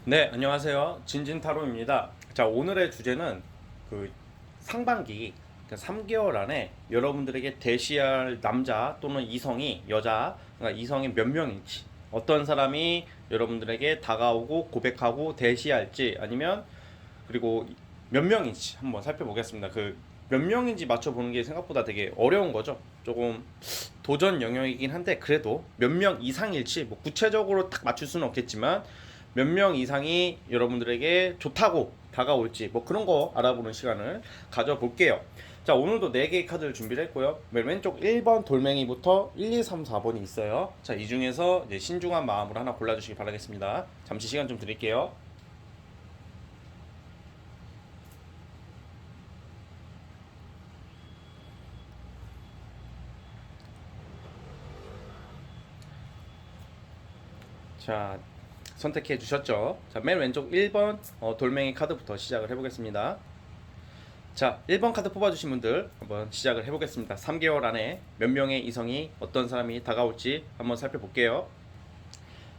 네, 안녕하세요. 진진타로입니다. 자, 오늘의 주제는 그 상반기, 3개월 안에 여러분들에게 대시할 남자 또는 이성이, 여자, 그러니까 이성이 몇 명인지, 어떤 사람이 여러분들에게 다가오고 고백하고 대시할지, 아니면 그리고 몇 명인지 한번 살펴보겠습니다. 그 몇 명인지 맞춰보는 게 생각보다 되게 어려운 거죠. 조금 도전 영역이긴 한데 그래도 몇 명 이상일지 뭐 구체적으로 딱 맞출 수는 없겠지만 몇 명 이상이 여러분들에게 좋다고 다가올지 뭐 그런 거 알아보는 시간을 가져볼게요. 자, 오늘도 4개의 카드를 준비를 했고요. 맨 왼쪽 1번 돌멩이부터 1, 2, 3, 4번이 있어요. 자, 이 중에서 이제 신중한 마음으로 하나 골라주시기 바라겠습니다. 잠시 시간 좀 드릴게요. 자, 선택해 주셨죠? 자, 맨 왼쪽 1번 돌멩이 카드부터 시작을 해보겠습니다. 자, 1번 카드 뽑아주신 분들 한번 시작을 해보겠습니다. 3개월 안에 몇 명의 이성이 어떤 사람이 다가올지 한번 살펴볼게요.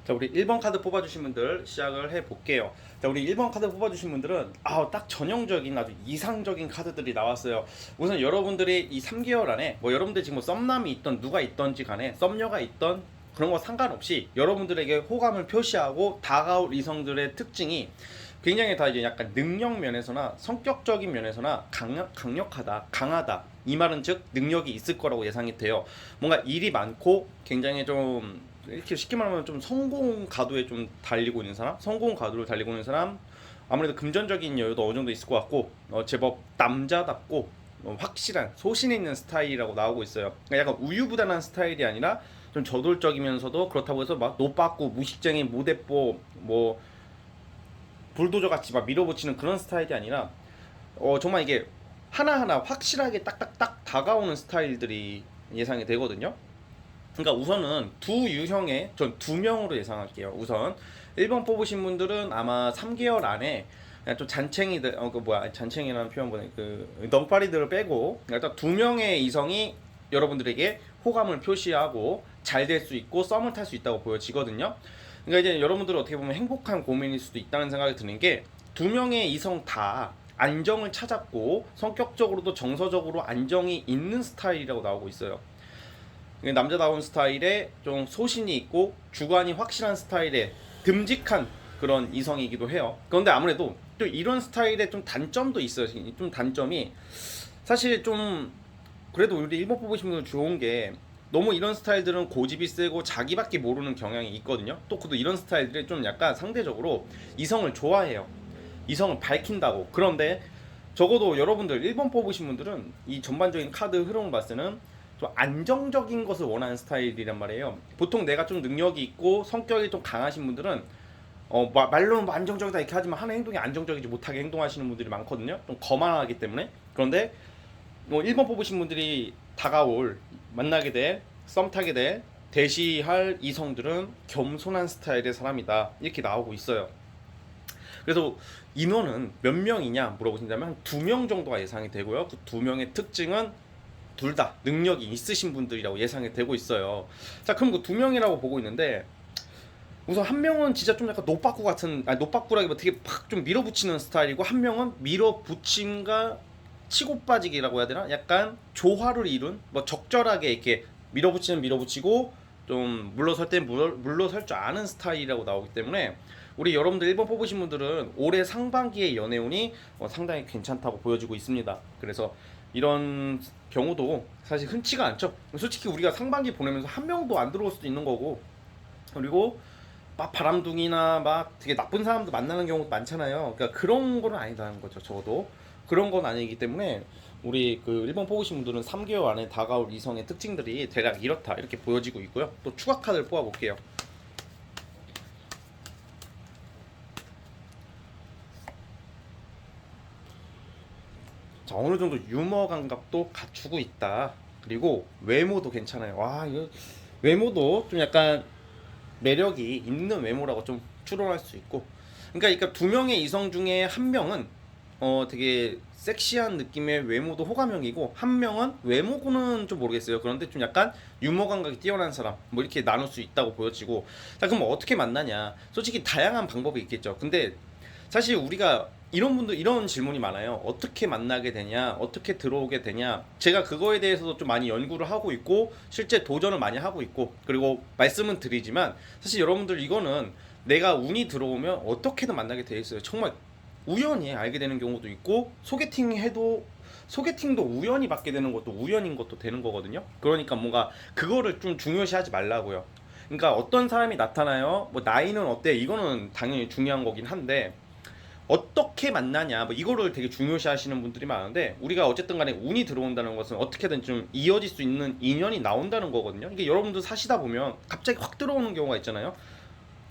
자, 우리 1번 카드 뽑아주신 분들 시작을 해볼게요. 자, 우리 1번 카드 뽑아주신 분들은 딱 전형적인 아주 이상적인 카드들이 나왔어요. 우선 여러분들이 이 3개월 안에 뭐 여러분들 지금 뭐 썸남이 있던 누가 있던지 간에 썸녀가 있던 그런 거 상관없이 여러분들에게 호감을 표시하고 다가올 이성들의 특징이 굉장히 다 이제 약간 능력 면에서나 성격적인 면에서나 강력하다, 강하다. 이 말은 즉 능력이 있을 거라고 예상이 돼요. 뭔가 일이 많고 굉장히 좀 이렇게 쉽게 말하면 좀 성공 가도에 좀 달리고 있는 사람, 성공 가도를 달리고 있는 사람, 아무래도 금전적인 여유도 어느 정도 있을 것 같고 제법 남자답고 확실한 소신 있는 스타일이라고 나오고 있어요. 그러니까 약간 우유부단한 스타일이 아니라 좀 저돌적이면서도 그렇다고 해서 막 노빠꾸 무식쟁이 무대뽀 뭐 불도저 같이 막 밀어붙이는 그런 스타일이 아니라 정말 이게 하나하나 확실하게 딱딱딱 다가오는 스타일들이 예상이 되거든요. 그러니까 우선은 두 유형의 전 두 명으로 예상할게요. 우선 1번 뽑으신 분들은 아마 3개월 안에 그냥 좀 잔챙이들 그 뭐야 잔챙이라는 표현보다 그 덩파리들을 빼고 일단 두 명의 이성이 여러분들에게 호감을 표시하고 잘 될 수 있고 썸을 탈 수 있다고 보여지거든요. 그러니까 이제 여러분들은 어떻게 보면 행복한 고민일 수도 있다는 생각이 드는 게 두 명의 이성 다 안정을 찾았고 성격적으로도 정서적으로 안정이 있는 스타일이라고 나오고 있어요. 남자다운 스타일에 좀 소신이 있고 주관이 확실한 스타일의 듬직한 그런 이성이기도 해요. 그런데 아무래도 또 이런 스타일의 좀 단점도 있어요. 좀 단점이 사실 좀 그래도 우리 1번 뽑으신 분들 좋은 게 너무 이런 스타일들은 고집이 세고 자기밖에 모르는 경향이 있거든요. 또 그도 이런 스타일들이 좀 약간 상대적으로 이성을 좋아해요. 이성을 밝힌다고. 그런데 적어도 여러분들 1번 뽑으신 분들은 이 전반적인 카드 흐름을 봤을 때는 좀 안정적인 것을 원하는 스타일이란 말이에요. 보통 내가 좀 능력이 있고 성격이 좀 강하신 분들은 말로는 뭐 안정적이다 이렇게 하지만 하는 행동이 안정적이지 못하게 행동하시는 분들이 많거든요. 좀 거만하기 때문에. 그런데 뭐 1번 뽑으신 분들이 다가올 만나게 될 썸 타게 될 대시할 이성들은 겸손한 스타일의 사람이다 이렇게 나오고 있어요. 그래서 인원은 몇 명이냐 물어보신다면 한 2명 정도가 예상이 되고요. 그 2명의 특징은 둘 다 능력이 있으신 분들이라고 예상이 되고 있어요. 자, 그럼 그 2명이라고 보고 있는데 우선 한 명은 진짜 좀 약간 노빠꾸 같은, 아니 노빠꾸라기보다 되게 팍 좀 밀어붙이는 스타일이고 한 명은 밀어붙임과 치고 빠지기라고 해야 되나? 약간 조화를 이룬 뭐 적절하게 이렇게 밀어붙이면 밀어붙이고 좀 물러설 땐 물러설 줄 아는 스타일이라고 나오기 때문에 우리 여러분들 1번 뽑으신 분들은 올해 상반기의 연애운이 상당히 괜찮다고 보여지고 있습니다. 그래서 이런 경우도 사실 흔치가 않죠. 솔직히 우리가 상반기 보내면서 한 명도 안 들어올 수도 있는 거고, 그리고 막 바람둥이나 막 되게 나쁜 사람도 만나는 경우도 많잖아요. 그러니까 그런 거는 아니다는 거죠. 적어도 그런 건 아니기 때문에 우리 그 1번 뽑으신 분들은 3개월 안에 다가올 이성의 특징들이 대략 이렇다 이렇게 보여지고 있고요. 또 추가 카드를 뽑아 볼게요. 자, 어느 정도 유머 감각도 갖추고 있다. 그리고 외모도 괜찮아요. 와, 이거 외모도 좀 약간 매력이 있는 외모라고 좀 추론할 수 있고. 그러니까 두 명의 이성 중에 한 명은 되게 섹시한 느낌의 외모도 호감형이고, 한 명은 외모고는 좀 모르겠어요. 그런데 좀 약간 유머 감각이 뛰어난 사람, 뭐 이렇게 나눌 수 있다고 보여지고. 자, 그럼 어떻게 만나냐? 솔직히 다양한 방법이 있겠죠. 근데 사실 우리가 이런 분들 이런 질문이 많아요. 어떻게 만나게 되냐? 어떻게 들어오게 되냐? 제가 그거에 대해서도 좀 많이 연구를 하고 있고 실제 도전을 많이 하고 있고, 그리고 말씀은 드리지만 사실 여러분들 이거는 내가 운이 들어오면 어떻게든 만나게 돼 있어요. 정말 우연히 알게 되는 경우도 있고, 소개팅도 우연히 받게 되는 것도 우연인 것도 되는 거거든요. 그러니까 뭔가 그거를 좀 중요시하지 말라고요. 그러니까 어떤 사람이 나타나요? 뭐 나이는 어때? 이거는 당연히 중요한 거긴 한데, 어떻게 만나냐, 뭐 이거를 되게 중요시 하시는 분들이 많은데, 우리가 어쨌든 간에 운이 들어온다는 것은 어떻게든 좀 이어질 수 있는 인연이 나온다는 거거든요. 이게 여러분들 사시다 보면 갑자기 확 들어오는 경우가 있잖아요.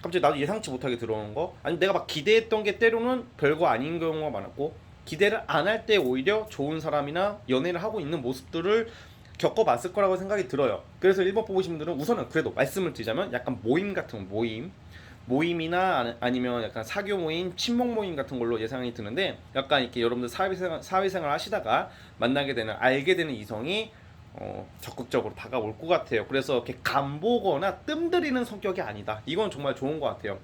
갑자기 나도 예상치 못하게 들어오는 거, 아니 내가 막 기대했던 게 때로는 별거 아닌 경우가 많았고, 기대를 안 할 때 오히려 좋은 사람이나 연애를 하고 있는 모습들을 겪어봤을 거라고 생각이 들어요. 그래서 1번 뽑으신 분들은 우선은 그래도 말씀을 드리자면 약간 모임 같은 모임이나 아니면 약간 사교 모임, 친목 모임 같은 걸로 예상이 드는데, 약간 이렇게 여러분들 사회생활 하시다가 만나게 되는, 알게 되는 이성이 적극적으로 다가올 것 같아요. 그래서 이렇게 간보거나 뜸들이는 성격이 아니다. 이건 정말 좋은 것 같아요.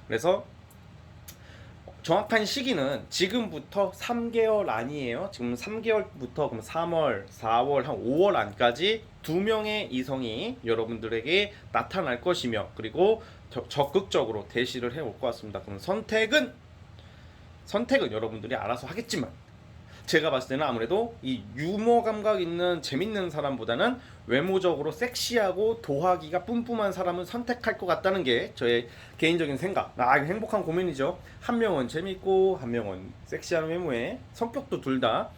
그래서 정확한 시기는 지금부터 3개월 안이에요. 지금 3개월부터 그럼 3월, 4월, 한 5월 안까지 2명의 이성이 여러분들에게 나타날 것이며, 그리고 적극적으로 대시를 해올 것 같습니다. 그럼 선택은 여러분들이 알아서 하겠지만, 제가 봤을 때는 아무래도 이 유머 감각 있는 재밌는 사람보다는 외모적으로 섹시하고 도화기가 뿜뿜한 사람을 선택할 것 같다는 게 저의 개인적인 생각. 이거 행복한 고민이죠. 한 명은 재밌고 한 명은 섹시한 외모에, 성격도 둘 다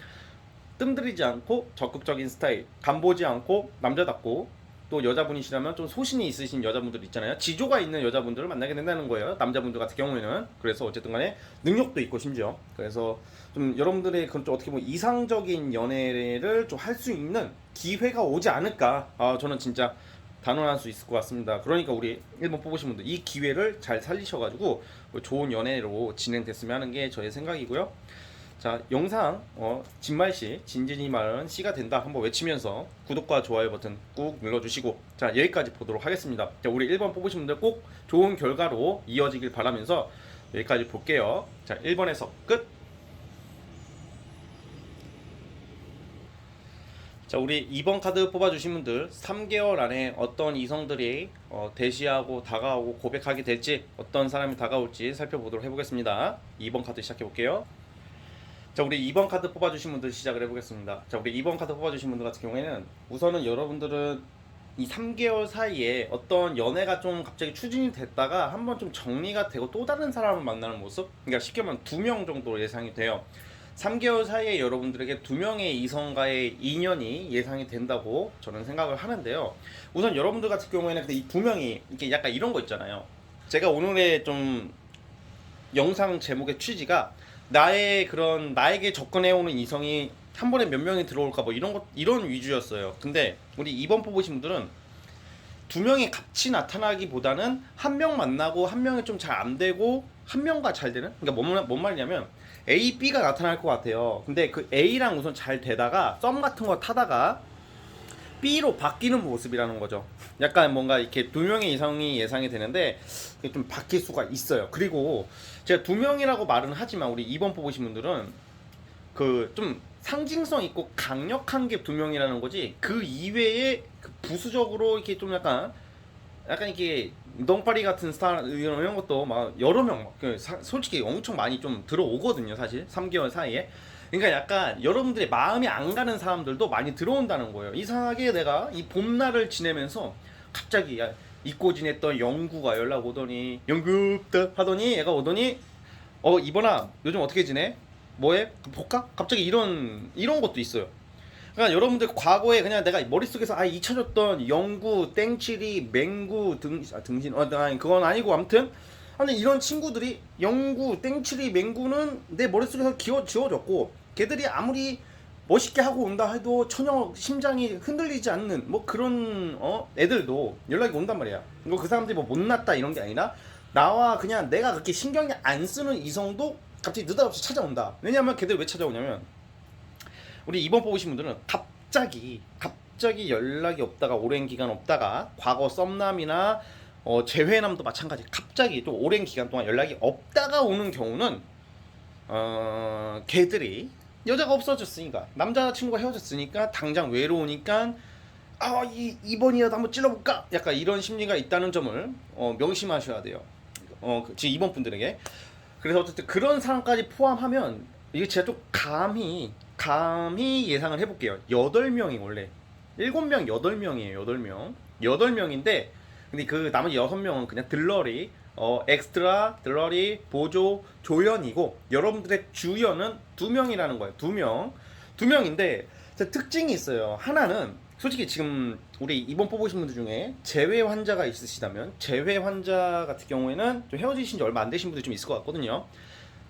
뜸들이지 않고 적극적인 스타일, 간보지 않고 남자답고, 또 여자분이시라면 좀 소신이 있으신 여자분들 있잖아요. 지조가 있는 여자분들을 만나게 된다는 거예요. 남자분들 같은 경우에는. 그래서 어쨌든 간에 능력도 있고 심지어. 그래서 좀 여러분들의 그런 좀 어떻게 보면 이상적인 연애를 좀 할 수 있는 기회가 오지 않을까. 저는 진짜 단언할 수 있을 것 같습니다. 그러니까 우리 1번 뽑으신 분들 이 기회를 잘 살리셔가지고 좋은 연애로 진행됐으면 하는 게 저의 생각이고요. 자, 영상 진말씨, 진진이 말은 씨가 된다 한번 외치면서 구독과 좋아요 버튼 꾹 눌러주시고, 자, 여기까지 보도록 하겠습니다. 자, 우리 1번 뽑으신 분들 꼭 좋은 결과로 이어지길 바라면서 여기까지 볼게요. 자, 1번에서 끝. 자, 우리 2번 카드 뽑아주신 분들 3개월 안에 어떤 이성들이 대시하고 다가오고 고백하게 될지, 어떤 사람이 다가올지 살펴보도록 해보겠습니다. 2번 카드 시작해 볼게요. 자, 우리 2번 카드 뽑아주신 분들 시작을 해보겠습니다. 자, 우리 2번 카드 뽑아주신 분들 같은 경우에는 우선은 여러분들은 이 3개월 사이에 어떤 연애가 좀 갑자기 추진이 됐다가 한번 좀 정리가 되고 또 다른 사람을 만나는 모습, 그러니까 쉽게 말하면 2명 정도 예상이 돼요. 3개월 사이에 여러분들에게 2명의 이성과의 인연이 예상이 된다고 저는 생각을 하는데요. 우선 여러분들 같은 경우에는 이 2명이 이렇게 약간 이런 거 있잖아요. 제가 오늘의 좀 영상 제목의 취지가 나에게 접근해오는 이성이 한 번에 몇 명이 들어올까 뭐 이런 위주였어요. 근데 우리 2번 뽑으신 분들은 2명이 같이 나타나기보다는 한 명 만나고 한 명이 좀 잘 안 되고 한 명과 잘 되는, 그러니까 뭔 말이냐면 A, B가 나타날 것 같아요. 근데 그 A랑 우선 잘 되다가 썸 같은 거 타다가 B로 바뀌는 모습이라는 거죠. 약간 뭔가 이렇게 2명의 이성이 예상이 되는데 좀 바뀔 수가 있어요. 그리고 제가 2명이라고 말은 하지만 우리 2번 뽑으신 분들은 그 좀 상징성 있고 강력한 게 2명이라는 거지, 그 이외에 그 부수적으로 이렇게 좀 약간 이렇게 덩파리 같은 스타 이런 것도 막 여러 명 솔직히 엄청 많이 좀 들어오거든요. 사실 3개월 사이에. 그러니까 약간 여러분들의 마음이 안 가는 사람들도 많이 들어온다는 거예요. 이상하게 내가 이 봄날을 지내면서 갑자기 잊고 지냈던 영구가 연락 오더니, 영구다 하더니 얘가 오더니 이번아 요즘 어떻게 지내? 뭐해? 볼까? 갑자기 이런 것도 있어요. 그러니까 여러분들 과거에 그냥 내가 머릿속에서 잊혀졌던 영구, 땡칠이, 맹구, 등신, 아니 그건 아니고 아무튼 이런 친구들이 영구, 땡칠이, 맹구는 내 머릿속에서 지워졌고, 걔들이 아무리 멋있게 하고 온다 해도 전혀 심장이 흔들리지 않는 뭐 그런 애들도 연락이 온단 말이야. 그 사람들이 뭐 못났다 이런 게 아니라 나와 그냥 내가 그렇게 신경이 안 쓰는 이성도 갑자기 느닷없이 찾아온다. 왜냐면 걔들 왜 찾아오냐면 우리 이번 뽑으신 분들은 갑자기 연락이 없다가 오랜 기간 없다가 과거 썸남이나 재회남도 마찬가지 갑자기 또 오랜 기간 동안 연락이 없다가 오는 경우는 걔들이 여자가 없어졌으니까 남자친구가 헤어졌으니까 당장 외로우니까 이번이라도 한번 찔러볼까 약간 이런 심리가 있다는 점을 명심하셔야 돼요. 지금 이번 분들에게. 그래서 어쨌든 그런 사람까지 포함하면 이게 제가 좀 감히 예상을 해볼게요. 8명이 원래 7명 8명이에요. 8명 8명인데 근데 그 나머지 6명은 그냥 들러리 엑스트라, 들러리, 보조, 조연이고 여러분들의 주연은 2명이라는 거예요. 2명인데 특징이 있어요. 하나는 솔직히 지금 우리 이번 뽑으신 분들 중에 재회 환자가 있으시다면 재회 환자 같은 경우에는 좀 헤어지신 지 얼마 안 되신 분들이 좀 있을 것 같거든요.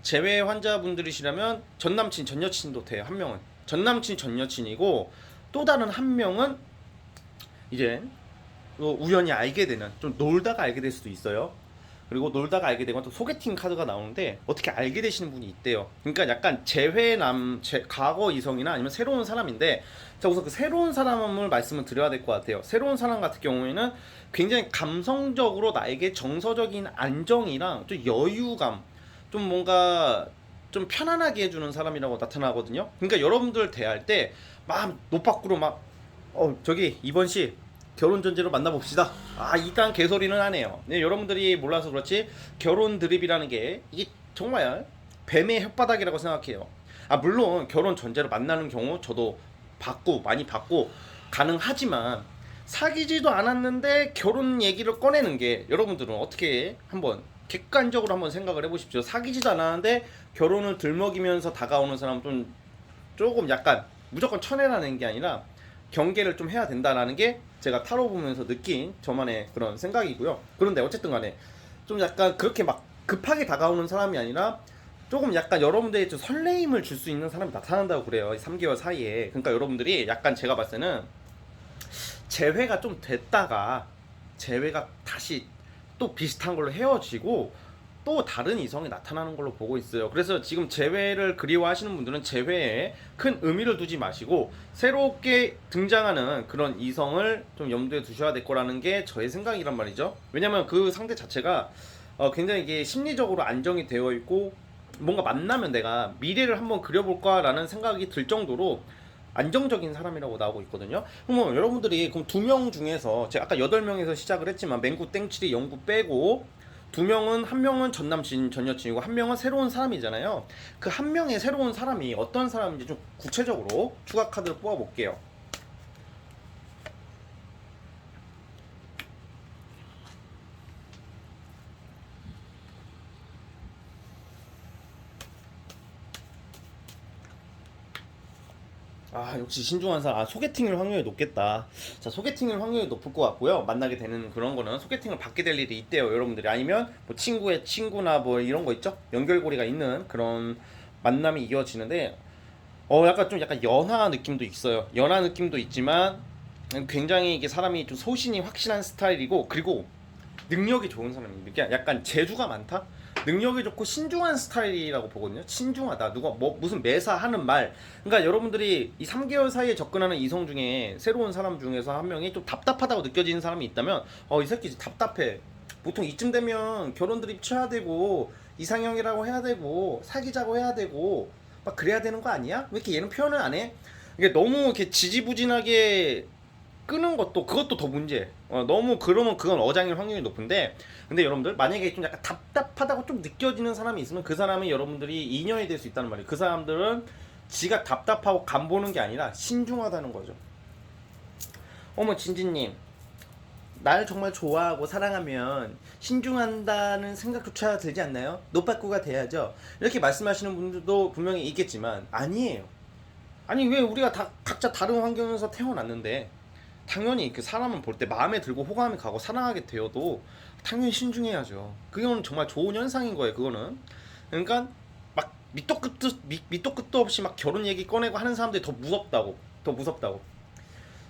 재회 환자분들이시라면 전남친, 전여친도 돼요. 한 명은 전남친, 전여친이고 또 다른 한 명은 이제 우연히 알게 되는 좀 놀다가 알게 될 수도 있어요. 그리고 놀다가 알게 되면 또 소개팅 카드가 나오는데 어떻게 알게 되시는 분이 있대요. 그러니까 약간 과거 이성이나 아니면 새로운 사람인데 자 우선 그 새로운 사람을 말씀을 드려야 될 것 같아요. 새로운 사람 같은 경우에는 굉장히 감성적으로 나에게 정서적인 안정이랑 좀 여유감 좀 뭔가 좀 편안하게 해주는 사람이라고 나타나거든요. 그러니까 여러분들 대할 때 막 노빠꾸로 막 저기 이번 씨 결혼 전제로 만나봅시다. 이딴 개소리는 안 해요. 네, 여러분들이 몰라서 그렇지 결혼 드립이라는 게 이게 정말 뱀의 혓바닥이라고 생각해요. 물론 결혼 전제로 만나는 경우 저도 많이 받고 가능하지만 사귀지도 않았는데 결혼 얘기를 꺼내는 게 여러분들은 어떻게 한번 객관적으로 한번 생각을 해보십시오. 사귀지도 않았는데 결혼을 들먹이면서 다가오는 사람은 조금 약간 무조건 쳐내라는 게 아니라 경계를 좀 해야 된다라는 게 제가 타로 보면서 느낀 저만의 그런 생각이고요. 그런데 어쨌든 간에 좀 약간 그렇게 막 급하게 다가오는 사람이 아니라 조금 약간 여러분들이 좀 설레임을 줄 수 있는 사람이 나타난다고 그래요. 3개월 사이에. 그러니까 여러분들이 약간 제가 봤을 때는 재회가 좀 됐다가 재회가 다시 또 비슷한 걸로 헤어지고 또 다른 이성이 나타나는 걸로 보고 있어요. 그래서 지금 재회를 그리워하시는 분들은 재회에 큰 의미를 두지 마시고 새롭게 등장하는 그런 이성을 좀 염두에 두셔야 될 거라는 게 저의 생각이란 말이죠. 왜냐면 그 상대 자체가 굉장히 이게 심리적으로 안정이 되어 있고 뭔가 만나면 내가 미래를 한번 그려볼까 라는 생각이 들 정도로 안정적인 사람이라고 나오고 있거든요. 그럼 여러분들이 그럼 2명 중에서 제가 아까 8명에서 시작을 했지만 맹구 땡칠이 영구 빼고 2명은 한 명은 전남친 전여친이고 한 명은 새로운 사람이잖아요. 그 한 명의 새로운 사람이 어떤 사람인지 좀 구체적으로 추가 카드를 뽑아 볼게요. 역시 신중한 사람. 소개팅일 확률이 높겠다. 자, 소개팅일 확률이 높을 것 같고요. 만나게 되는 그런 거는 소개팅을 받게 될 일이 있대요, 여러분들이. 아니면 뭐 친구의 친구나 뭐 이런 거 있죠? 연결고리가 있는 그런 만남이 이어지는데 약간 연하 느낌도 있어요. 연하 느낌도 있지만 굉장히 이게 사람이 좀 소신이 확실한 스타일이고 그리고 능력이 좋은 사람입니다. 약간 재주가 많다? 능력이 좋고 신중한 스타일이라고 보거든요. 신중하다. 누가 뭐 무슨 매사하는 말. 그러니까 여러분들이 이 3개월 사이에 접근하는 이성 중에 새로운 사람 중에서 한 명이 좀 답답하다고 느껴지는 사람이 있다면 이 새끼 답답해. 보통 이쯤 되면 결혼 드립 쳐야 되고 이상형이라고 해야 되고 사귀자고 해야 되고 막 그래야 되는 거 아니야? 왜 이렇게 얘는 표현을 안 해? 이게 너무 이렇게 지지부진하게 끄는 그것도 더 문제. 너무 그러면 그건 어장일 확률이 높은데 근데 여러분들 만약에 좀 약간 답답하다고 좀 느껴지는 사람이 있으면 그 사람이 여러분들이 인연이 될 수 있다는 말이에요. 그 사람들은 지가 답답하고 간 보는 게 아니라 신중하다는 거죠. 어머 진진님 날 정말 좋아하고 사랑하면 신중한다는 생각조차 들지 않나요? 노빠꾸가 돼야죠. 이렇게 말씀하시는 분들도 분명히 있겠지만 아니에요. 아니 왜 우리가 다 각자 다른 환경에서 태어났는데 당연히 그 사람은 볼 때 마음에 들고 호감이 가고 사랑하게 되어도 당연히 신중해야죠. 그건 정말 좋은 현상인 거예요. 그거는. 그러니까 막 밑도 끝도 없이 막 결혼 얘기 꺼내고 하는 사람들이 더 무섭다고.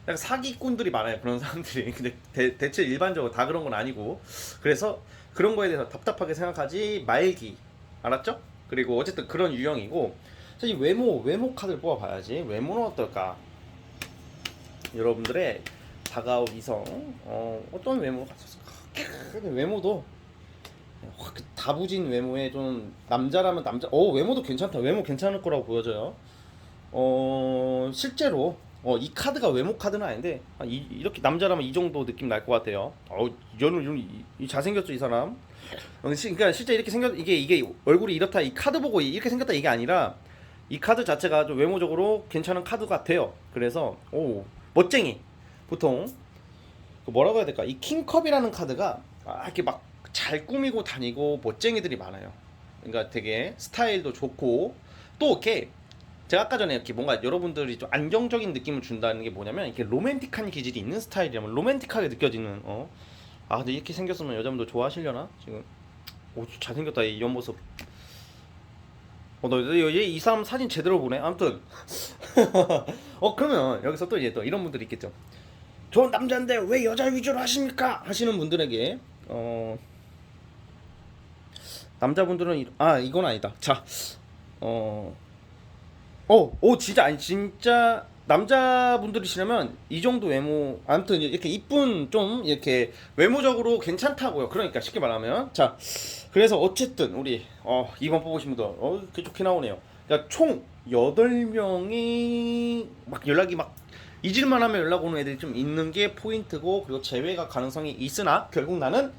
약간 사기꾼들이 많아요. 그런 사람들이. 근데 대체 일반적으로 다 그런 건 아니고. 그래서 그런 거에 대해서 답답하게 생각하지 말기. 알았죠? 그리고 어쨌든 그런 유형이고, 이 외모 카드를 뽑아봐야지. 외모는 어떨까? 여러분들의 다가올 이성 어떤 외모가 있었을까? 외모도 확 다부진 외모에 좀 남자라면 남자 외모도 괜찮다. 외모 괜찮을 거라고 보여져요. 실제로 이 카드가 외모 카드는 아닌데 이렇게 남자라면 이 정도 느낌 날 것 같아요. 이거는 잘생겼죠 이 사람. 그러니까 실제 이렇게 생겼 이게 얼굴이 이렇다 이 카드 보고 이렇게 생겼다 이게 아니라 이 카드 자체가 좀 외모적으로 괜찮은 카드 같아요. 그래서 멋쟁이 보통 뭐라고 해야 될까? 이 킹컵이라는 카드가 이렇게 막 잘 꾸미고 다니고 멋쟁이들이 많아요. 그러니까 되게 스타일도 좋고 또 이렇게 제가 아까 전에 이렇게 뭔가 여러분들이 좀 안정적인 느낌을 준다는 게 뭐냐면 이렇게 로맨틱한 기질이 있는 스타일이라면 로맨틱하게 느껴지는 근데 이렇게 생겼으면 여자분들 좋아하시려나? 지금 잘생겼다 이 옆모습. 이 사람 사진 제대로 보네. 아무튼 그러면 여기서 또 이제 또 이런 분들이 있겠죠. 좋은 남자인데 왜 여자 위주로 하십니까? 하시는 분들에게 남자분들은 이건 아니다. 자, 진짜 아니 진짜 남자분들이시라면 이 정도 외모 아무튼 이렇게 이쁜 좀 이렇게 외모적으로 괜찮다고요. 그러니까 쉽게 말하면 자, 그래서 어쨌든 우리 2번 뽑으신 분들 그 좋게 나오네요. 그러니까 총 8명이 막 연락이 막 잊을만 하면 연락 오는 애들이 좀 있는 게 포인트고 그리고 재회가 가능성이 있으나 결국 나는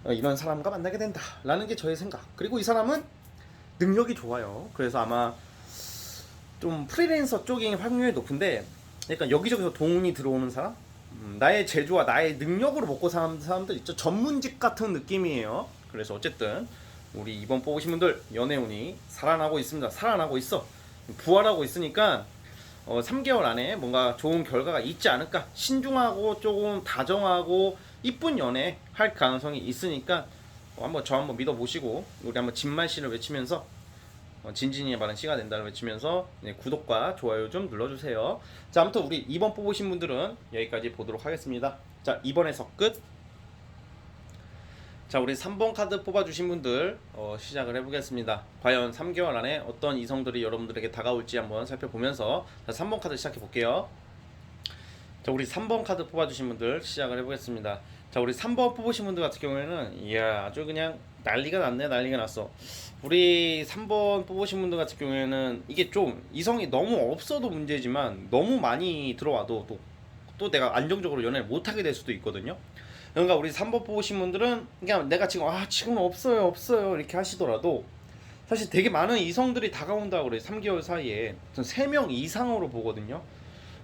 이런 사람과 만나게 된다 라는 게 저의 생각. 그리고 이 사람은 능력이 좋아요. 그래서 아마 좀 프리랜서 쪽인 확률이 높은데 그러니까 여기저기서 돈이 들어오는 사람? 나의 재주와 나의 능력으로 먹고 사는 사람들 있죠. 전문직 같은 느낌이에요. 그래서 어쨌든 우리 이번 뽑으신 분들 연애운이 살아나고 있습니다. 살아나고 있어. 부활하고 있으니까 3개월 안에 뭔가 좋은 결과가 있지 않을까. 신중하고 조금 다정하고 이쁜 연애 할 가능성이 있으니까 한번 믿어보시고 우리 한번 진말씨를 외치면서 진진이의 말은 씨가 된다를 외치면서 구독과 좋아요 좀 눌러주세요. 자, 아무튼 우리 2번 뽑으신 분들은 여기까지 보도록 하겠습니다. 자, 2번에서 끝. 자, 우리 3번 카드 뽑아주신 분들 시작을 해보겠습니다. 과연 3개월 안에 어떤 이성들이 여러분들에게 다가올지 한번 살펴보면서 자, 3번 카드 시작해볼게요. 자, 우리 3번 카드 뽑아주신 분들 시작을 해보겠습니다. 자, 우리 3번 뽑으신 분들 같은 경우에는 이야 아주 그냥 난리가 났네. 난리가 났어. 우리 3번 뽑으신 분들 같은 경우에는 이게 좀 이성이 너무 없어도 문제지만 너무 많이 들어와도 또 내가 안정적으로 연애를 못하게 될 수도 있거든요. 그러니까 우리 3번 뽑으신 분들은 그냥 내가 지금은 없어요 이렇게 하시더라도 사실 되게 많은 이성들이 다가온다고 그래요. 3개월 사이에 전 3명 이상으로 보거든요.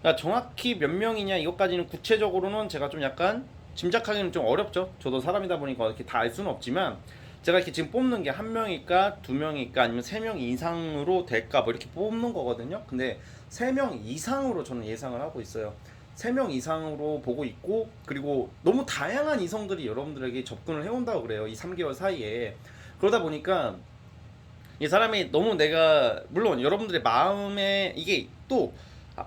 그러니까 정확히 몇 명이냐 이것까지는 구체적으로는 제가 좀 약간 짐작하기는 좀 어렵죠. 저도 사람이다 보니까 이렇게 다 알 수는 없지만 제가 이렇게 지금 뽑는 게 1명일까 2명일까 아니면 3명 이상으로 될까 뭐 이렇게 뽑는 거거든요. 근데 3명 이상으로 저는 예상을 하고 있어요. 3명 이상으로 보고 있고 그리고 너무 다양한 이성들이 여러분들에게 접근을 해온다고 그래요. 이 3개월 사이에. 그러다 보니까 이 사람이 너무 내가 물론 여러분들의 마음에 이게 또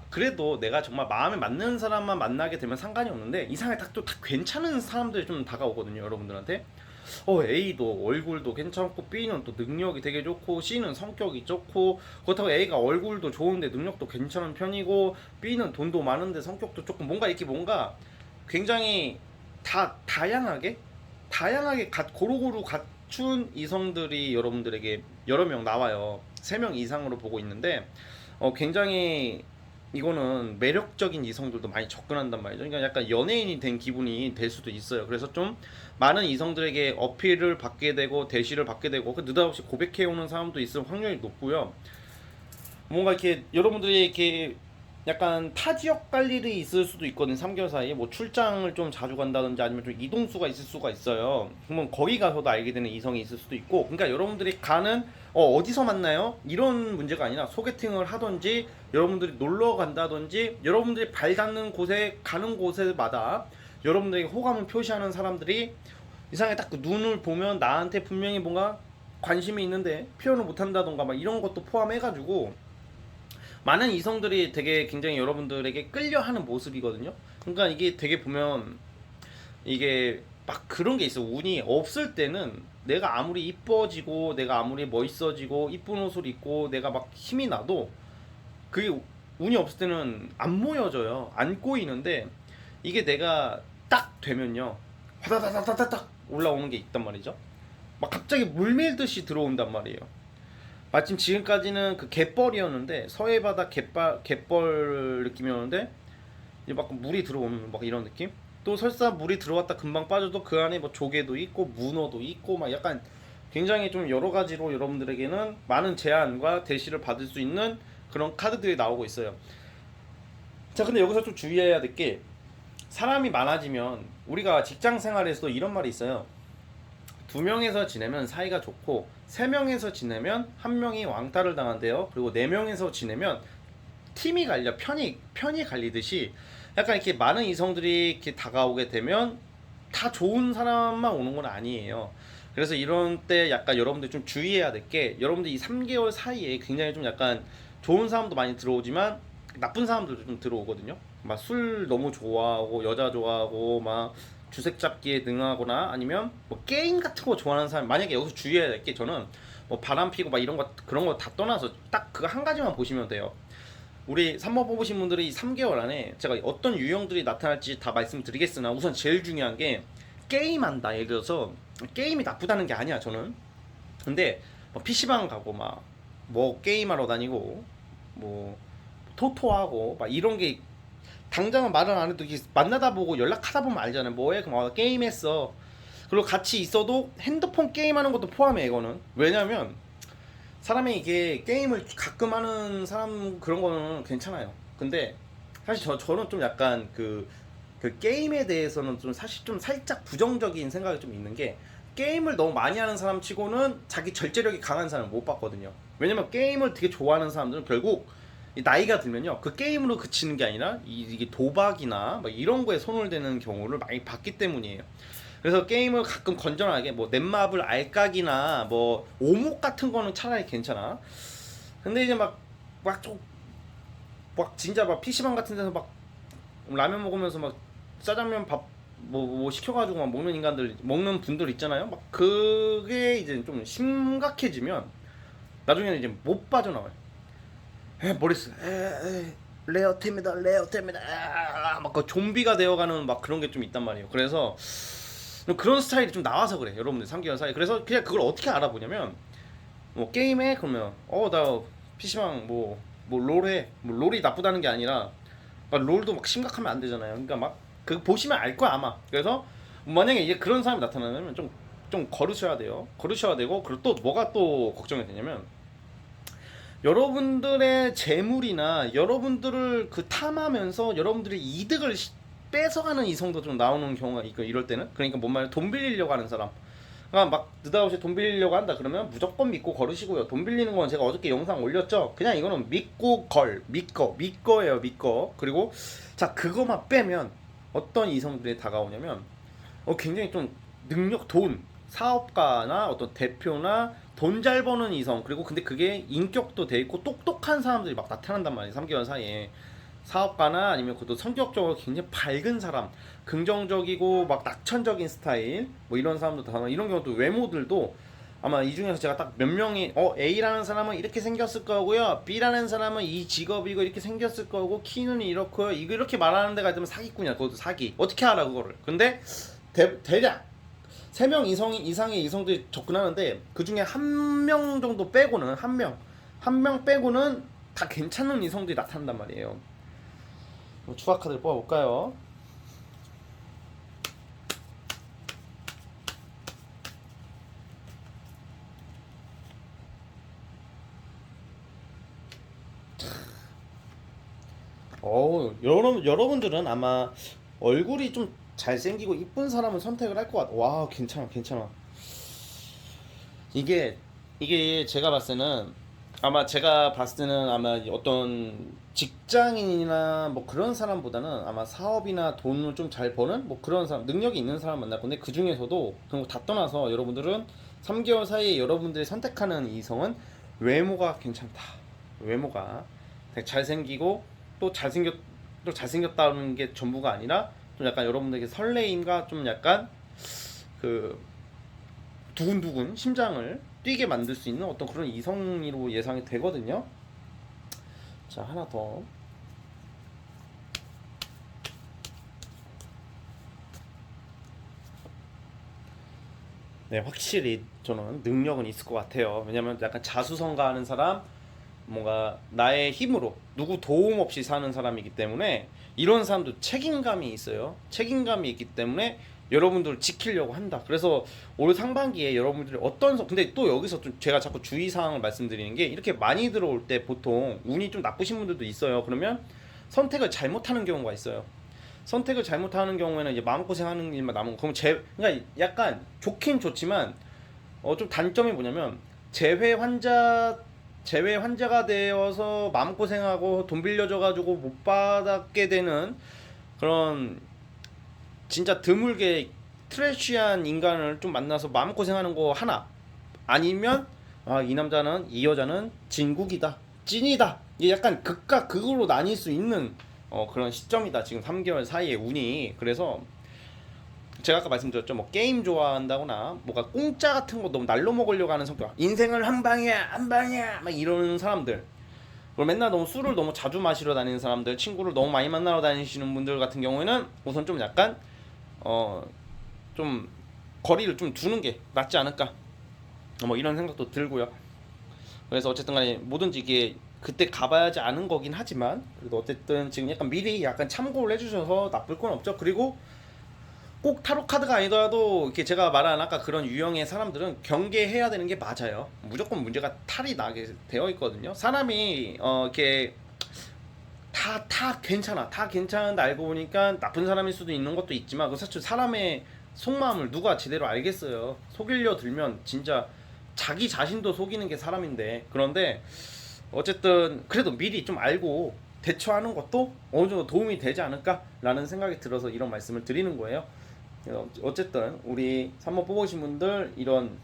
그래도 내가 정말 마음에 맞는 사람만 만나게 되면 상관이 없는데 이상하게 딱 괜찮은 사람들이 좀 다가오거든요 여러분들한테. A도 얼굴도 괜찮고 B는 또 능력이 되게 좋고 C는 성격이 좋고 그렇다고 A가 얼굴도 좋은데 능력도 괜찮은 편이고 B는 돈도 많은데 성격도 조금 뭔가 이렇게 뭔가 굉장히 다양하게 고루고루 갖춘 이성들이 여러분들에게 여러 명 나와요. 3명 이상으로 보고 있는데 굉장히 이거는 매력적인 이성들도 많이 접근한단 말이죠. 그러니까 약간 연예인이 된 기분이 될 수도 있어요. 그래서 좀 많은 이성들에게 어필을 받게 되고 대시를 받게 되고 느닷없이 고백해오는 사람도 있을 확률이 높고요. 뭔가 이렇게 여러분들이 이렇게 약간 타 지역 갈 일이 있을 수도 있거든요. 3개월 사이에 뭐 출장을 좀 자주 간다든지 아니면 좀 이동수가 있을 수가 있어요. 그러면 거기 가서도 알게 되는 이성이 있을 수도 있고 그러니까 여러분들이 가는 어디서 만나요? 이런 문제가 아니라 소개팅을 하던지 여러분들이 놀러 간다든지 여러분들이 발 닿는 곳에 가는 곳에마다 여러분들에게 호감을 표시하는 사람들이 이상하게 딱 그 눈을 보면 나한테 분명히 뭔가 관심이 있는데 표현을 못한다던가 막 이런 것도 포함해가지고 많은 이성들이 되게 굉장히 여러분들에게 끌려하는 모습이거든요. 그러니까 이게 되게 보면 이게 막 그런 게 있어. 운이 없을 때는 내가 아무리 이뻐지고 내가 아무리 멋있어지고 이쁜 옷을 입고 내가 막 힘이 나도 그게 운이 없을 때는 안 모여져요. 안 꼬이는데 이게 내가 딱 되면요. 화다다다다닥 올라오는 게 있단 말이죠. 막 갑자기 물밀듯이 들어온단 말이에요. 마침 지금까지는 그 갯벌이었는데 서해바다 갯벌 느낌이었는데 이제 막 물이 들어오는 막 이런 느낌? 또 설사 물이 들어왔다 금방 빠져도 그 안에 뭐 조개도 있고 문어도 있고 막 약간 굉장히 좀 여러 가지로 여러분들에게는 많은 제한과 대시를 받을 수 있는 그런 카드들이 나오고 있어요. 자, 근데 여기서 좀 주의해야 될 게 사람이 많아지면 우리가 직장 생활에서도 이런 말이 있어요. 두 명에서 지내면 사이가 좋고 세 명에서 지내면 한 명이 왕따를 당한대요. 그리고 네 명에서 지내면 팀이 갈려 편이 갈리듯이 약간 이렇게 많은 이성들이 이렇게 다가오게 되면 다 좋은 사람만 오는 건 아니에요. 그래서 이런 때 약간 여러분들 좀 주의해야 될 게 여러분들 이 3개월 사이에 굉장히 좀 약간 좋은 사람도 많이 들어오지만 나쁜 사람들도 좀 들어오거든요. 막 술 너무 좋아하고 여자 좋아하고 막 주색 잡기에 능하거나 아니면 뭐 게임 같은 거 좋아하는 사람 만약에 여기서 주의해야 될 게 저는 뭐 바람 피고 막 이런 거 그런 거 다 떠나서 딱 그거 한 가지만 보시면 돼요. 우리 3번 뽑으신 분들이 3개월 안에 제가 어떤 유형들이 나타날지 다 말씀드리겠으나 우선 제일 중요한 게 게임한다. 예를 들어서 게임이 나쁘다는 게 아니야 저는. 근데 뭐 PC방 가고 막 뭐 게임하러 다니고 뭐 토토하고 막 이런 게 당장은 말은 안 해도 이게 만나다 보고 연락하다 보면 알잖아요. 뭐해? 그럼 게임했어. 그리고 같이 있어도 핸드폰 게임하는 것도 포함해 이거는. 왜냐면 사람이 이게 게임을 가끔 하는 사람 그런 거는 괜찮아요. 근데 사실 저는 좀 약간 그 게임에 대해서는 좀 사실 좀 살짝 부정적인 생각이 좀 있는 게 게임을 너무 많이 하는 사람 치고는 자기 절제력이 강한 사람을 못 봤거든요. 왜냐면 게임을 되게 좋아하는 사람들은 결국 이 나이가 들면요 그 게임으로 그치는 게 아니라 이게 도박이나 뭐 이런 거에 손을 대는 경우를 많이 봤기 때문이에요. 그래서 게임을 가끔 건전하게 뭐 넷마블 알까기나 뭐 오목 같은 거는 차라리 괜찮아. 근데 이제 막 진짜 막 PC방 같은 데서 막 라면 먹으면서 막 짜장면 밥 뭐 시켜가지고 막 먹는 인간들 먹는 분들 있잖아요. 막 그게 이제 좀 심각해지면 나중에는 이제 못 빠져나와요. 모리스 레어템이다 레어템이다 막그 좀비가 되어가는 막 그런 게 좀 있단 말이에요. 그래서 그런 스타일이 좀 나와서 그래 여러분들 3개월 사이. 그래서 그냥 그걸 어떻게 알아보냐면 뭐 게임에 그러면 나 PC방 뭐 롤해 뭐 롤이 나쁘다는 게 아니라 막 롤도 막 심각하면 안 되잖아요. 그러니까 막 그 보시면 알 거야 아마. 그래서 만약에 이제 그런 사람이 나타나면 좀 거르셔야 돼요. 거르셔야 되고 그리고 또 뭐가 또 걱정이 되냐면 여러분들의 재물이나 여러분들을 그 탐하면서 여러분들의 이득을 뺏어가는 이성도 좀 나오는 경우가 있고 이럴 때는 그러니까 뭔 말이야 돈 빌리려고 하는 사람. 그러니까 막 느닷없이 돈 빌리려고 한다 그러면 무조건 믿고 걸으시고요. 돈 빌리는 건 제가 어저께 영상 올렸죠. 그냥 이거는 믿고 믿거예요 믿거. 그리고 자 그거만 빼면 어떤 이성들이 다가오냐면 굉장히 좀 능력 돈 사업가나 어떤 대표나 돈 잘 버는 이성 그리고 근데 그게 인격도 돼 있고 똑똑한 사람들이 막 나타난단 말이에요. 3개월 사이에 사업가나 아니면 그것도 성격적으로 굉장히 밝은 사람 긍정적이고 막 낙천적인 스타일 뭐 이런 사람도 다 이런 경우도 외모들도 아마 이 중에서 제가 딱 몇 명이 A라는 사람은 이렇게 생겼을 거고요 B라는 사람은 이 직업이고 이렇게 생겼을 거고 키는 이렇고요 이거 이렇게 말하는 데가 있으면 사기꾼이야. 그것도 사기. 어떻게 알아 그거를. 근데 대략 3명 이상의 이성들이 접근하는데 그 중에 한 명 정도 빼고는 한 명 빼고는 다 괜찮은 이성들이 나타난단 말이에요. 추가 카드를 뽑아볼까요? 여러분들은 아마 얼굴이 좀 잘생기고 이쁜 사람을 선택을 할 것 같아. 와, 괜찮아. 이게 제가 봤을 때는 아마 어떤 직장인이나 뭐 그런 사람보다는 아마 사업이나 돈을 좀 잘 버는 뭐 그런 사람 능력이 있는 사람 만날 건데 그 중에서도 그런 거 다 떠나서 여러분들은 3개월 사이에 여러분들이 선택하는 이성은 외모가 괜찮다. 외모가 되게 잘생기고 또 잘생겼다는 게 전부가 아니라 좀 약간 여러분들에게 설레임과 좀 약간 그 두근두근 심장을 뛰게 만들 수 있는 어떤 그런 이성으로 예상이 되거든요. 자, 하나 더. 네, 확실히 저는 능력은 있을 것 같아요. 왜냐면 약간 자수성가하는 사람, 뭔가 나의 힘으로 누구 도움 없이 사는 사람이기 때문에 이런 사람도 책임감이 있어요. 책임감이 있기 때문에 여러분들을 지키려고 한다. 그래서 올 상반기에 여러분들이 근데 또 여기서 좀 제가 자꾸 주의사항을 말씀드리는 게, 이렇게 많이 들어올 때 보통 운이 좀 나쁘신 분들도 있어요. 그러면 선택을 잘못하는 경우가 있어요. 선택을 잘못하는 경우에는 이제 마음고생하는 일만 남은 거. 그럼 그러니까 약간 좋긴 좋지만 좀 단점이 뭐냐면, 재회 환자가 되어서 마음고생하고 돈 빌려줘가지고 못 받게 되는 그런 진짜 드물게 트래쉬한 인간을 좀 만나서 마음고생하는 거 하나, 아니면 이 남자는, 이 여자는 진국이다, 찐이다, 이게 약간 극과 극으로 나뉠 수 있는 그런 시점이다 지금 3개월 사이에 운이. 그래서 제가 아까 말씀드렸죠, 뭐 게임 좋아한다거나 뭔가 공짜 같은 거 너무 날로 먹으려고 하는 성격, 인생을 한 방이야 한 방이야 막 이러는 사람들, 그리고 맨날 너무 술을 너무 자주 마시러 다니는 사람들, 친구를 너무 많이 만나러 다니시는 분들 같은 경우에는 우선 좀 약간 좀 거리를 좀 두는 게 낫지 않을까, 뭐 이런 생각도 들고요. 그래서 어쨌든 간에 뭐든지 이게 그때 가봐야지 아는 거긴 하지만, 그래도 어쨌든 지금 약간 미리 약간 참고를 해주셔서 나쁠 건 없죠. 그리고 꼭 타로 카드가 아니더라도 이렇게 제가 말한 아까 그런 유형의 사람들은 경계해야 되는 게 맞아요. 무조건 문제가 탈이 나게 되어 있거든요. 사람이 이렇게 다 괜찮아, 다 괜찮은데 알고 보니까 나쁜 사람일 수도 있는 것도 있지만, 그 사실 사람의 속마음을 누가 제대로 알겠어요. 속이려 들면 진짜 자기 자신도 속이는 게 사람인데. 그런데 어쨌든 그래도 미리 좀 알고 대처하는 것도 어느 정도 도움이 되지 않을까라는 생각이 들어서 이런 말씀을 드리는 거예요. 어쨌든 우리 3번 뽑으신 분들, 이런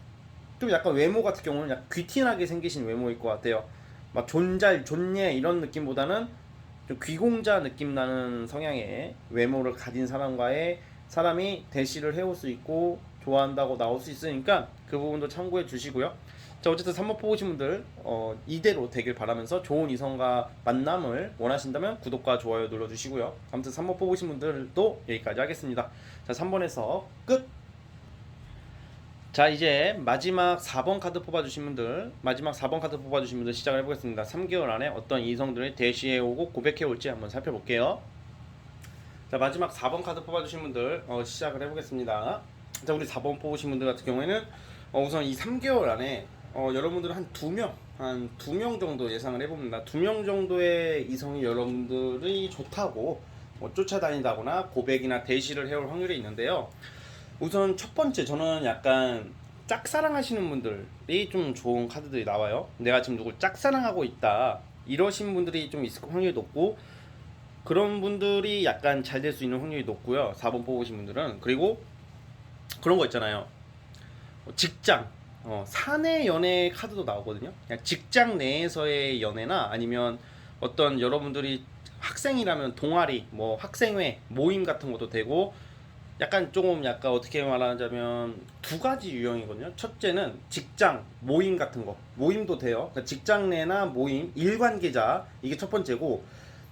좀 약간 외모 같은 경우는 약간 귀티나게 생기신 외모일 것 같아요. 막 존예 이런 느낌보다는 좀 귀공자 느낌 나는 성향의 외모를 가진 사람이 대시를 해올 수 있고 좋아한다고 나올 수 있으니까 그 부분도 참고해 주시고요. 자, 어쨌든 3번 뽑으신 분들 이대로 되길 바라면서, 좋은 이성과 만남을 원하신다면 구독과 좋아요 눌러주시고요. 아무튼 3번 뽑으신 분들도 여기까지 하겠습니다. 자, 3번에서 끝! 자, 이제 마지막 4번 카드 뽑아주신 분들 시작을 해보겠습니다. 3개월 안에 어떤 이성들이 대시해오고 고백해올지 한번 살펴볼게요. 자, 마지막 4번 카드 뽑아주신 분들 시작을 해보겠습니다. 자, 우리 4번 뽑으신 분들 같은 경우에는 우선 이 3개월 안에 여러분들은 한 2명 정도 예상을 해봅니다. 2명 정도의 이성이 여러분들이 좋다고 쫓아다닌다거나 고백이나 대시를 해올 확률이 있는데요. 우선 첫 번째, 저는 약간 짝사랑하시는 분들이 좀 좋은 카드들이 나와요. 내가 지금 누굴 짝사랑하고 있다 이러신 분들이 좀 있을 확률이 높고, 그런 분들이 약간 잘 될 수 있는 확률이 높고요. 4번 뽑으신 분들은. 그리고 그런 거 있잖아요, 직장 사내 연애 카드도 나오거든요. 그냥 직장 내에서의 연애나, 아니면 어떤 여러분들이 학생이라면 동아리, 뭐 학생회 모임 같은 것도 되고, 약간 어떻게 말하자면 두 가지 유형이거든요. 첫째는 직장 모임 같은 거, 모임도 돼요. 그러니까 직장 내나 모임, 일관계자, 이게 첫 번째고,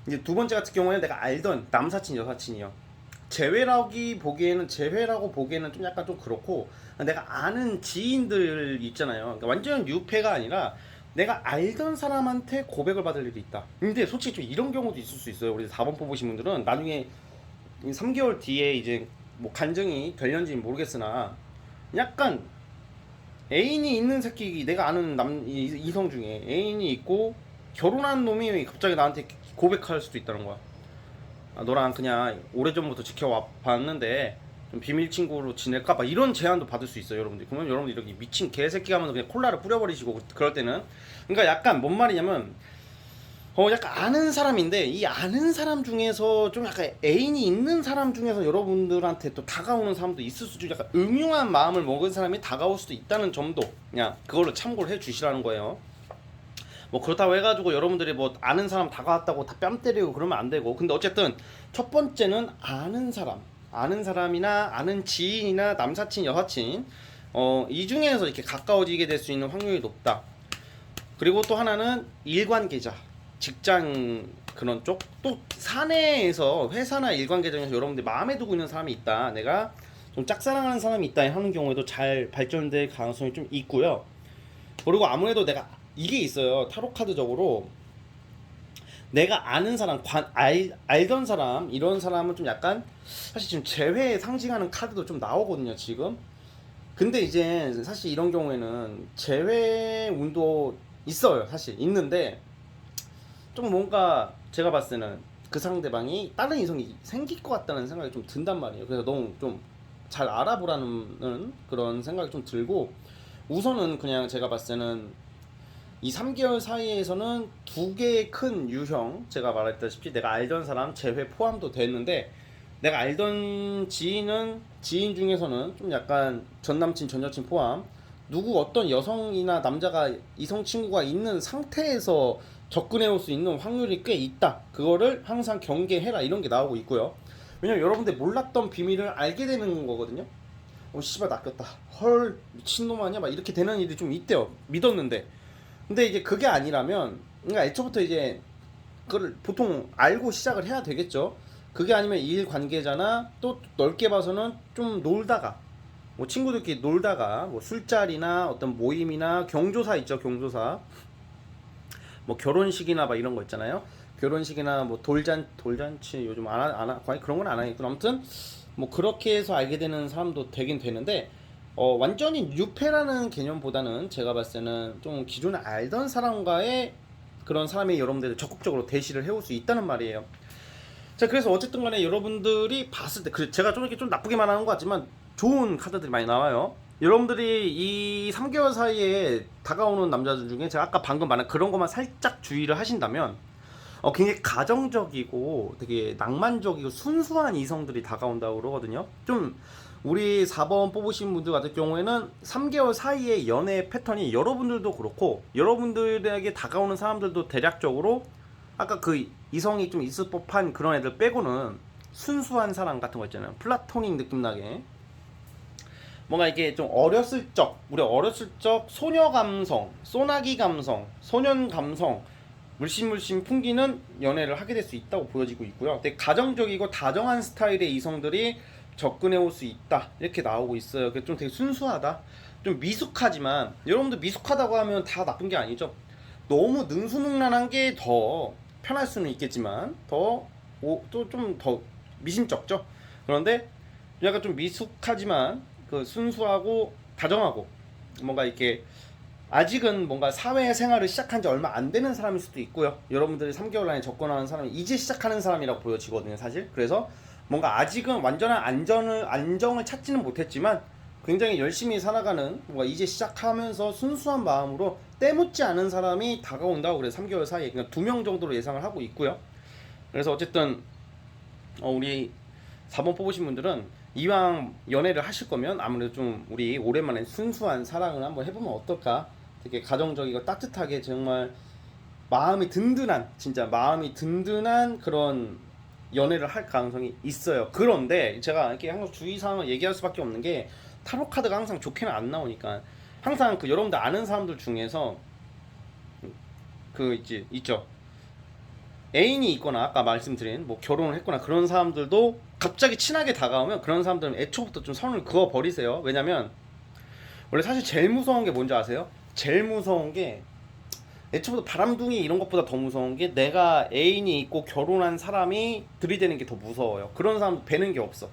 이제 두 번째 같은 경우에는 내가 알던 남사친 여사친이요. 제외라고 보기에는 좀 약간 좀 그렇고, 내가 아는 지인들 있잖아요. 그러니까 완전 유패가 아니라 내가 알던 사람한테 고백을 받을 일이 있다. 근데 솔직히 좀 이런 경우도 있을 수 있어요. 우리 4번 뽑으신 분들은 나중에 3개월 뒤에 이제 뭐 간증이 될는지는 모르겠으나, 약간 애인이 있는 새끼, 내가 아는 이성 중에 애인이 있고 결혼한 놈이 갑자기 나한테 고백할 수도 있다는 거야. 너랑 그냥 오래전부터 지켜와 봤는데 좀 비밀 친구로 지낼까 봐, 이런 제안도 받을 수 있어요, 여러분들. 그러면 여러분들 이렇게 미친 개새끼 하면서 그냥 콜라를 뿌려버리시고, 그럴 때는. 그러니까 약간 뭔 말이냐면, 약간 아는 사람인데, 이 아는 사람 중에서 좀 약간 애인이 있는 사람 중에서 여러분들한테 또 다가오는 사람도 있을 수도, 약간 음흉한 마음을 먹은 사람이 다가올 수도 있다는 점도 그냥 그걸로 참고를 해 주시라는 거예요. 뭐 그렇다고 해가지고 여러분들이 뭐 아는 사람 다가왔다고 다 뺨 때리고 그러면 안 되고. 근데 어쨌든 첫 번째는 아는 사람이나 아는 지인이나 남사친 여사친, 이 중에서 이렇게 가까워지게 될 수 있는 확률이 높다. 그리고 또 하나는 일관계자, 직장 그런 쪽, 또 사내에서 회사나 일관계장에서 여러분들 마음에 두고 있는 사람이 있다, 내가 좀 짝사랑하는 사람이 있다 하는 경우에도 잘 발전될 가능성이 좀 있고요. 그리고 아무래도 내가 이게 있어요. 타로 카드적으로 내가 아는 사람, 알던 사람, 이런 사람은 좀 약간 사실 지금 재회에 상징하는 카드도 좀 나오거든요 지금. 근데 이제 사실 이런 경우에는 재회 운도 있어요. 사실 있는데 좀 뭔가 제가 봤을 때는 그 상대방이 다른 이성이 생길 것 같다는 생각이 좀 든단 말이에요. 그래서 너무 좀 잘 알아보라는 그런 생각이 좀 들고, 우선은 그냥 제가 봤을 때는 이 3개월 사이에서는 두 개의 큰 유형, 제가 말했다시피 내가 알던 사람 재회 포함도 됐는데, 내가 알던 지인 중에서는 좀 약간 전 남친 전 여친 포함 누구 어떤 여성이나 남자가 이성 친구가 있는 상태에서 접근해 올 수 있는 확률이 꽤 있다. 그거를 항상 경계해라, 이런 게 나오고 있고요. 왜냐면 여러분들 몰랐던 비밀을 알게 되는 거거든요. 씨발 낚였다, 헐 미친놈 아니야, 막 이렇게 되는 일이 좀 있대요. 믿었는데. 근데 이제 그게 아니라면, 그러니까 애초부터 이제 그걸 보통 알고 시작을 해야 되겠죠. 그게 아니면 일 관계자나 또 넓게 봐서는 좀 놀다가, 뭐 친구들끼리 놀다가 뭐 술자리나 어떤 모임이나 경조사 있죠, 경조사. 뭐 결혼식이나 막 이런 거 있잖아요. 결혼식이나 뭐 돌잔치 요즘 거의 그런 건 안 하겠구나. 아무튼 뭐 그렇게 해서 알게 되는 사람도 되긴 되는데, 완전히 뉴페라는 개념보다는 제가 봤을 때는 좀 기존에 알던 사람과의 그런 사람이 여러분들 적극적으로 대시를 해올 수 있다는 말이에요. 자, 그래서 어쨌든 간에 여러분들이 봤을 때, 제가 좀 이렇게 좀 나쁘게 말하는 것 같지만 좋은 카드들이 많이 나와요. 여러분들이 이 3개월 사이에 다가오는 남자들 중에 제가 아까 방금 말한 그런 것만 살짝 주의를 하신다면, 굉장히 가정적이고 되게 낭만적이고 순수한 이성들이 다가온다고 그러거든요. 좀 우리 4번 뽑으신 분들 같은 경우에는 3개월 사이의 연애 패턴이 여러분들도 그렇고 여러분들에게 다가오는 사람들도 대략적으로 아까 그 이성이 좀 있을 법한 그런 애들 빼고는 순수한 사랑 같은 거 있잖아요. 플라토닉 느낌 나게 뭔가 이게 좀 우리 어렸을 적 소녀 감성, 소나기 감성, 소년 감성 물씬 풍기는 연애를 하게 될 수 있다고 보여지고 있고요. 되게 가정적이고 다정한 스타일의 이성들이 접근해 올 수 있다, 이렇게 나오고 있어요. 좀 되게 순수하다, 좀 미숙하지만, 여러분들 미숙하다고 하면 다 나쁜 게 아니죠. 너무 능수능란한 게 더 편할 수는 있겠지만 또 좀 더 미심쩍죠. 그런데 약간 좀 미숙하지만 그 순수하고 다정하고 뭔가 이렇게 아직은 뭔가 사회생활을 시작한 지 얼마 안 되는 사람일 수도 있고요. 여러분들이 3개월 안에 접근하는 사람이 이제 시작하는 사람이라고 보여지거든요 사실. 그래서 뭔가 아직은 완전한 안정을 찾지는 못했지만 굉장히 열심히 살아가는, 뭔가 이제 시작하면서 순수한 마음으로 때묻지 않은 사람이 다가온다고 그래서 3개월 사이에 그냥 2명 정도로 예상을 하고 있고요. 그래서 어쨌든 우리 4번 뽑으신 분들은 이왕 연애를 하실 거면 아무래도 좀 우리 오랜만에 순수한 사랑을 한번 해보면 어떨까. 되게 가정적이고 따뜻하게 정말 진짜 마음이 든든한 그런 연애를 할 가능성이 있어요. 그런데 제가 이렇게 항상 주의사항을 얘기할 수밖에 없는 게, 타로 카드가 항상 좋게는 안 나오니까 항상 그 여러분들 아는 사람들 중에서 그 있죠, 애인이 있거나 아까 말씀드린 뭐 결혼을 했거나 그런 사람들도 갑자기 친하게 다가오면 그런 사람들은 애초부터 좀 선을 그어 버리세요. 왜냐면 원래 사실 제일 무서운 게 뭔지 아세요? 제일 무서운 게, 애초부터 바람둥이 이런 것보다 더 무서운 게, 내가 애인이 있고 결혼한 사람이 들이대는 게 더 무서워요. 그런 사람 뵈는 게 없어.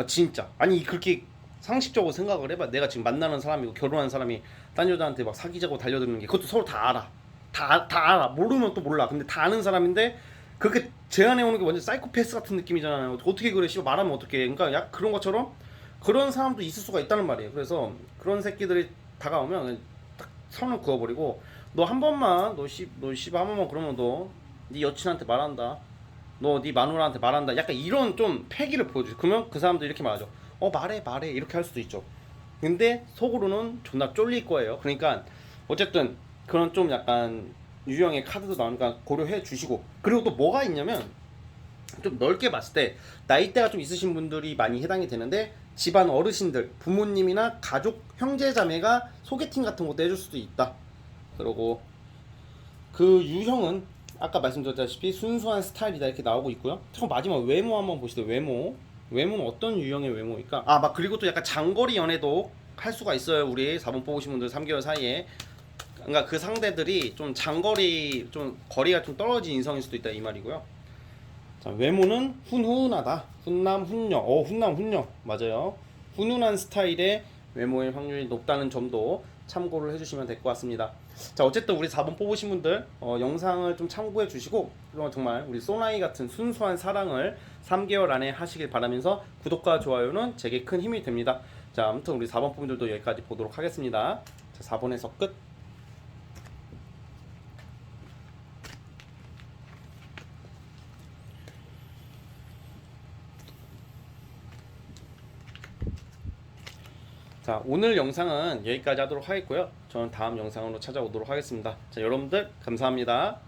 진짜. 아니 그렇게 상식적으로 생각을 해봐. 내가 지금 만나는 사람이고 결혼한 사람이 딴 여자한테 막 사귀자고 달려드는 게, 그것도 서로 다 알아. 다 알아. 모르면 또 몰라. 근데 다 아는 사람인데 그렇게 제안해 오는 게 완전 사이코패스 같은 느낌이잖아요. 어떻게 그래? 씨발 말하면 어떻게? 그러니까 약 그런 것처럼 그런 사람도 있을 수가 있다는 말이에요. 그래서 그런 새끼들이 다가오면 딱 선을 그어버리고, 너 한 번만 너 씨발 한 번만 그러면 너 네 여친한테 말한다. 너 네 마누라한테 말한다. 약간 이런 좀 패기를 보여주죠. 그러면 그 사람도 이렇게 말하죠. 말해 이렇게 할 수도 있죠. 근데 속으로는 존나 쫄릴 거예요. 그러니까 어쨌든 그런 좀 약간 유형의 카드도 나오니까 고려해 주시고, 그리고 또 뭐가 있냐면 좀 넓게 봤을 때 나이대가 좀 있으신 분들이 많이 해당이 되는데, 집안 어르신들, 부모님이나 가족, 형제 자매가 소개팅 같은 것도 해줄 수도 있다. 그리고 그 유형은 아까 말씀드렸다시피 순수한 스타일이다 이렇게 나오고 있고요. 저 마지막 외모 한번 보시죠. 외모는 어떤 유형의 외모일까? 아, 막 그리고 또 약간 장거리 연애도 할 수가 있어요. 우리 4번 뽑으신 분들 3개월 사이에. 그러니까 그 상대들이 좀 장거리, 좀 거리가 좀 떨어진 인성일 수도 있다 이 말이고요. 자, 외모는 훈훈하다. 훈남 훈녀. 훈남 훈녀 맞아요. 훈훈한 스타일의 외모의 확률이 높다는 점도 참고를 해주시면 될 것 같습니다. 자, 어쨌든 우리 4번 뽑으신 분들 영상을 좀 참고해 주시고, 그럼 정말 우리 소나이 같은 순수한 사랑을 3개월 안에 하시길 바라면서, 구독과 좋아요는 제게 큰 힘이 됩니다. 자, 아무튼 우리 4번 분들도 여기까지 보도록 하겠습니다. 자, 4번에서 끝. 자, 오늘 영상은 여기까지 하도록 하겠고요. 저는 다음 영상으로 찾아오도록 하겠습니다. 자, 여러분들 감사합니다.